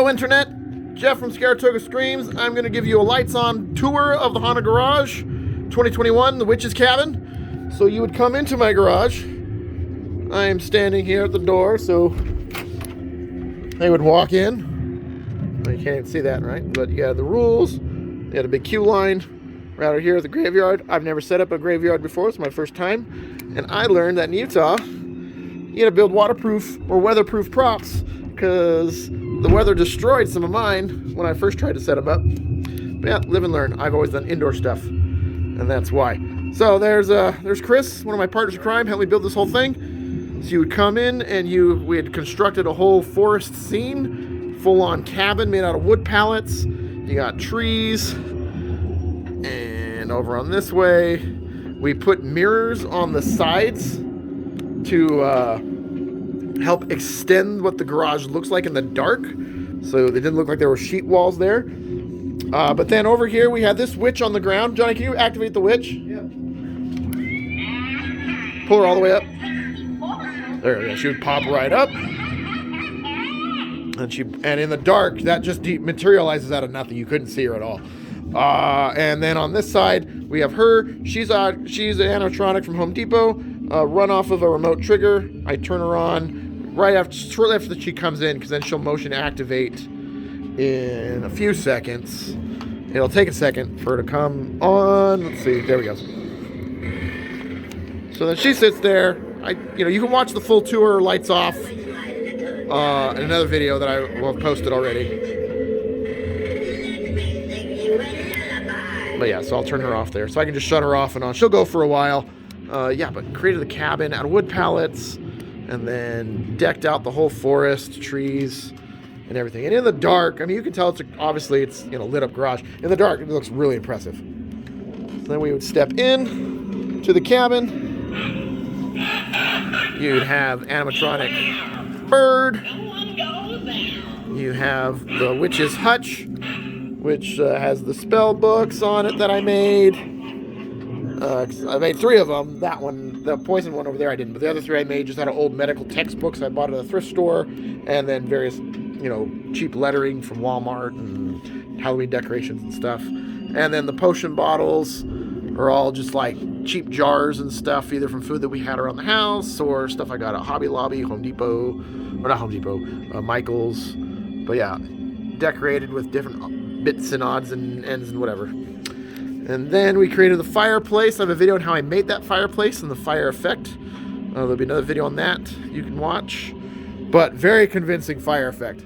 Hello, Internet. Jeff from Saratoga Screams. I'm going to give you a lights-on tour of the Haunted Garage 2021, the Witch's Cabin. So you would come into my garage. I am standing here at the door, so they would walk in. Well, you can't even see that, right? But you had the rules. You had a big queue line right out here at the graveyard. I've never set up a graveyard before. It's my first time. And I learned that in Utah, you gotta build waterproof or weatherproof props because the weather destroyed some of mine when I first tried to set them up. But yeah, live and learn. I've always done indoor stuff, and that's why. So there's Chris, one of my partners in crime, helped me build this whole thing. So you would come in and we had constructed a whole forest scene, full-on cabin made out of wood pallets. You got trees, and over on this way, we put mirrors on the sides to help extend what the garage looks like in the dark, so they didn't look like there were sheet walls there. But then over here we had this witch on the ground. Johnny, can you activate the witch? Yeah. Pull her all the way up. There we go. She would pop right up, and in the dark that just materializes out of nothing. You couldn't see her at all. And then on this side we have her. She's an animatronic from Home Depot. Run off of a remote trigger. I turn her on shortly after she comes in, because then she'll motion activate in a few seconds. It'll take a second for her to come on. Let's see. There we go. So then she sits there. You can watch the full tour, lights off, in another video that I will have posted already. But yeah, so I'll turn her off there. So I can just shut her off and on. She'll go for a while. But created the cabin out of wood pallets, and then decked out the whole forest, trees, and everything. And in the dark, I mean, you can tell it's lit up garage. In the dark, it looks really impressive. So then we would step in to the cabin. You'd have animatronic bird. You have the witch's hutch, which has the spell books on it that I made. I made 3 of them. That one, the poison one over there, I didn't. But the other 3 I made just out of old medical textbooks I bought at a thrift store, and then various, cheap lettering from Walmart and Halloween decorations and stuff. And then the potion bottles are all just like cheap jars and stuff, either from food that we had around the house or stuff I got at Hobby Lobby, Home Depot, or not Home Depot, Michael's. But yeah, decorated with different bits and odds and ends and whatever. And then we created the fireplace. I have a video on how I made that fireplace and the fire effect. There'll be another video on that you can watch. But very convincing fire effect.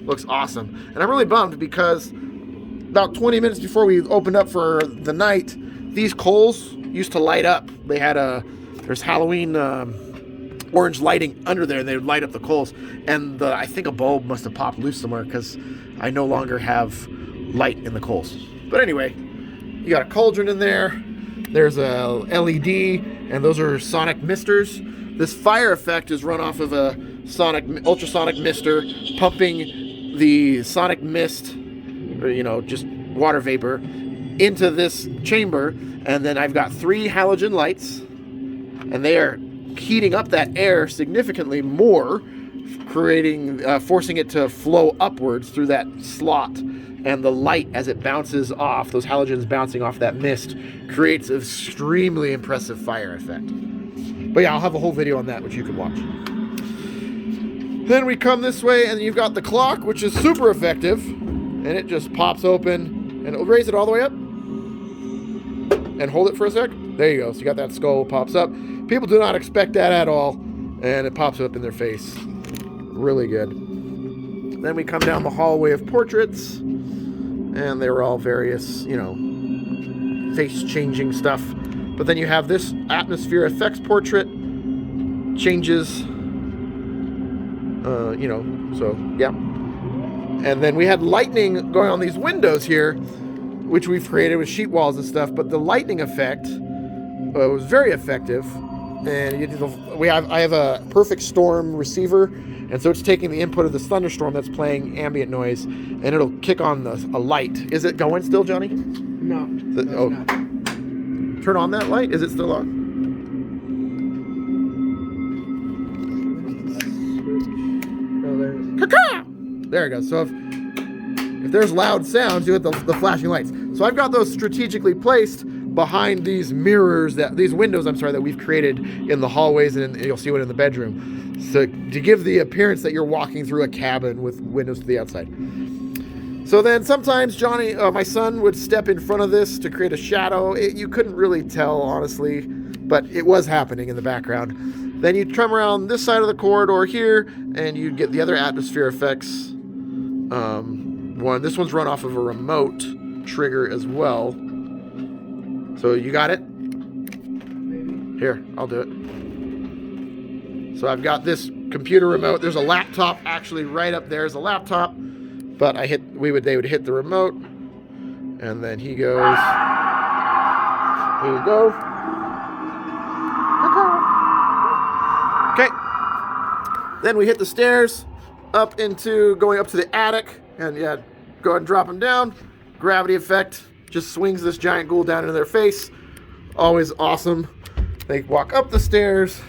Looks awesome. And I'm really bummed because about 20 minutes before we opened up for the night, these coals used to light up. They had there's Halloween orange lighting under there, and they would light up the coals. And I think a bulb must have popped loose somewhere because I no longer have light in the coals. But anyway, you got a cauldron in there. There's a LED, and those are sonic misters. This fire effect is run off of a ultrasonic mister, pumping the sonic mist, or just water vapor, into this chamber. And then I've got 3 halogen lights, and they are heating up that air significantly more, forcing it to flow upwards through that slot. And the light, as it bounces off, those halogens bouncing off that mist, creates an extremely impressive fire effect. But yeah, I'll have a whole video on that, which you can watch. Then we come this way, and you've got the clock, which is super effective. And it just pops open, and it'll raise it all the way up. And hold it for a sec. There you go. So you got that skull, pops up. People do not expect that at all. And it pops up in their face. Really good. Then we come down the hallway of portraits. And they were all various, face-changing stuff. But then you have this atmosphere effects portrait. Changes. So, yeah. And then we had lightning going on these windows here, which we've created with sheet walls and stuff. But the lightning effect was very effective. And I have a perfect storm receiver. And so it's taking the input of this thunderstorm that's playing ambient noise, and it'll kick on a light. Is it going still, Johnny? No. Not. Turn on that light. Is it still on? There it goes. So if there's loud sounds, you hit the flashing lights. So I've got those strategically placed behind these mirrors, these windows, I'm sorry, that we've created in the hallways, and you'll see one in the bedroom. So to give the appearance that you're walking through a cabin with windows to the outside. So then sometimes Johnny, my son, would step in front of this to create a shadow. You couldn't really tell, honestly, but it was happening in the background. Then you'd trim around this side of the corridor here, and you'd get the other atmosphere effects. This one's run off of a remote trigger as well. So you got it? Here, I'll do it. So I've got this computer remote. There's a laptop actually right up there. There's a laptop, but they would hit the remote, and then he goes. Here you go. Okay. Then we hit the stairs going up to the attic, and yeah, go ahead and drop them down. Gravity effect just swings this giant ghoul down into their face. Always awesome. They walk up the stairs,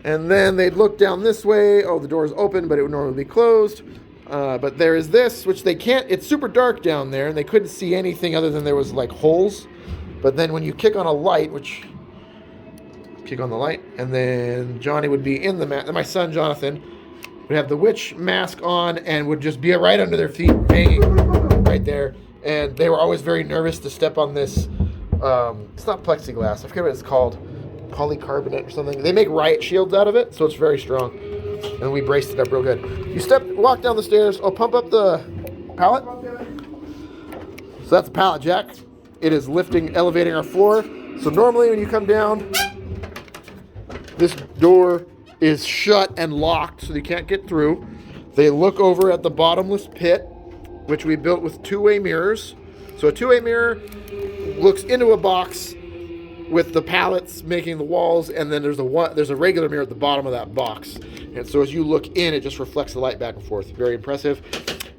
and then they'd look down this way. Oh, the door's open, but it would normally be closed. But there is this, which they can't, it's super dark down there, and they couldn't see anything other than there was like holes. But then when you kick on a light, kick on the light, and then Johnny would be in my son Jonathan would have the witch mask on and would just be right under their feet, hanging right there. And they were always very nervous to step on this. It's not plexiglass. I forget what it's called. Polycarbonate or something. They make riot shields out of it, so it's very strong. And we braced it up real good. You walk down the stairs. Oh, pump up the pallet. So that's a pallet jack. It is elevating our floor. So normally when you come down, this door is shut and locked, so you can't get through. They look over at the bottomless pit, which we built with two-way mirrors. So a two-way mirror looks into a box with the pallets making the walls, and then there's a regular mirror at the bottom of that box. And so as you look in, it just reflects the light back and forth. Very impressive.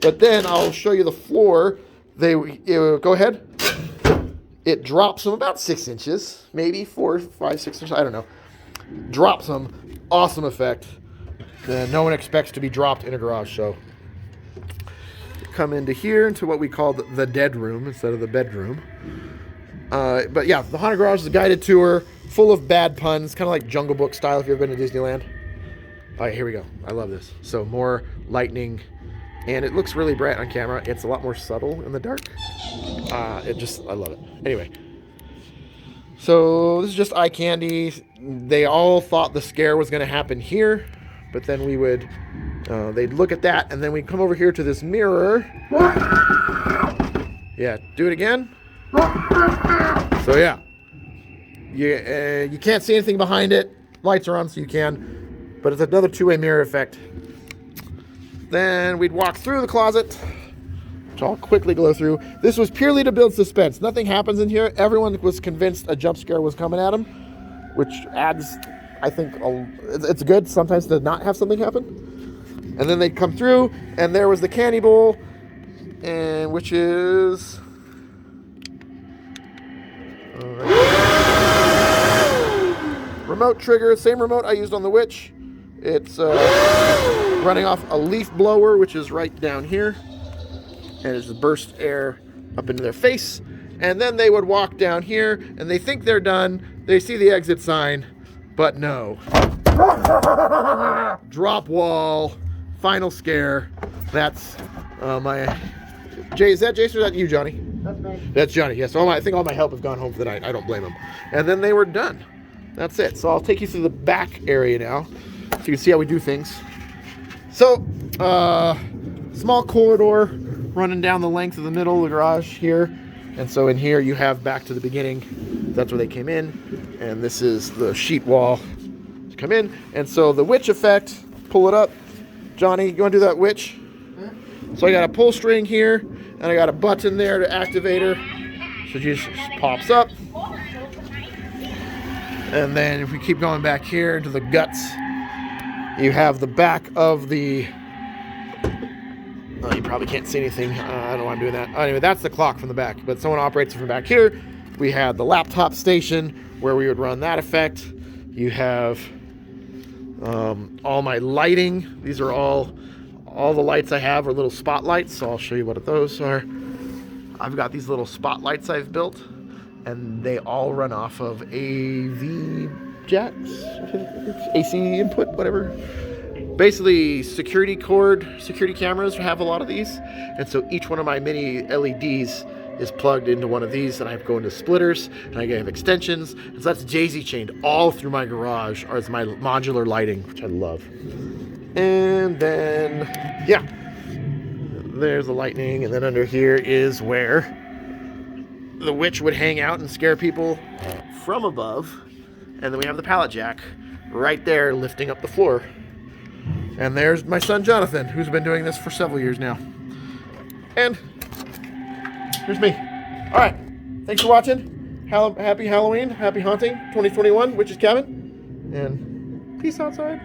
But then I'll show you the floor. Go ahead. It drops them about 6 inches, maybe 4, 5, 6 inches. I don't know. Drops them. Awesome effect. No one expects to be dropped in a garage, so come into here into what we call the dead room instead of the bedroom. But yeah, the Haunted Garage is a guided tour full of bad puns, kind of like Jungle Book style if you've ever been to Disneyland. All right, here we go. I love this. So more lightning, and it looks really bright on camera. It's a lot more subtle in the dark. I love it. Anyway, so this is just eye candy. They all thought the scare was going to happen here, but then they'd look at that, and then we'd come over here to this mirror. Yeah, do it again. So yeah, you can't see anything behind it. Lights are on, so you can, but it's another two-way mirror effect. Then we'd walk through the closet, which I'll quickly go through. This was purely to build suspense. Nothing happens in here. Everyone was convinced a jump scare was coming at them, which adds, I think, it's good sometimes to not have something happen. And then they'd come through, and there was the candy bowl, and which is remote trigger, same remote I used on the witch. It's running off a leaf blower, which is right down here, and it's burst air up into their face. And then they would walk down here, and they think they're done. They see the exit sign, but no. Drop wall, final scare. That's Jay, is that Jason or is that you, Johnny? That's me. That's Johnny, yes. I think all my help have gone home for the night. I don't blame them. And then they were done. That's it. So I'll take you through the back area now, so you can see how we do things. So, small corridor running down the length of the middle of the garage here. And so in here you have back to the beginning. That's where they came in. And this is the sheet wall to come in. And so the witch effect, pull it up. Johnny, you want to do that witch? So I got a pull string here, and I got a button there to activate her. So she just pops up. And then if we keep going back here into the guts, you have the back of the... you probably can't see anything. I don't know why I'm doing that. Anyway, that's the clock from the back, but someone operates it from back here. We had the laptop station where we would run that effect. You have all my lighting. These are all All the lights I have are little spotlights, so I'll show you what those are. I've got these little spotlights I've built, and they all run off of AV jacks, AC input, whatever. Basically, security cameras have a lot of these, and so each one of my mini LEDs is plugged into one of these, and I go into splitters, and I have extensions, and so that's daisy chained all through my garage, or it's my modular lighting, which I love. And then, yeah, there's the lightning, and then under here is where the witch would hang out and scare people from above. And then we have the pallet jack right there lifting up the floor. And there's my son Jonathan, who's been doing this for several years now. And here's me. All right, thanks for watching. Happy Halloween, happy haunting 2021, Witch's Cabin. And peace outside.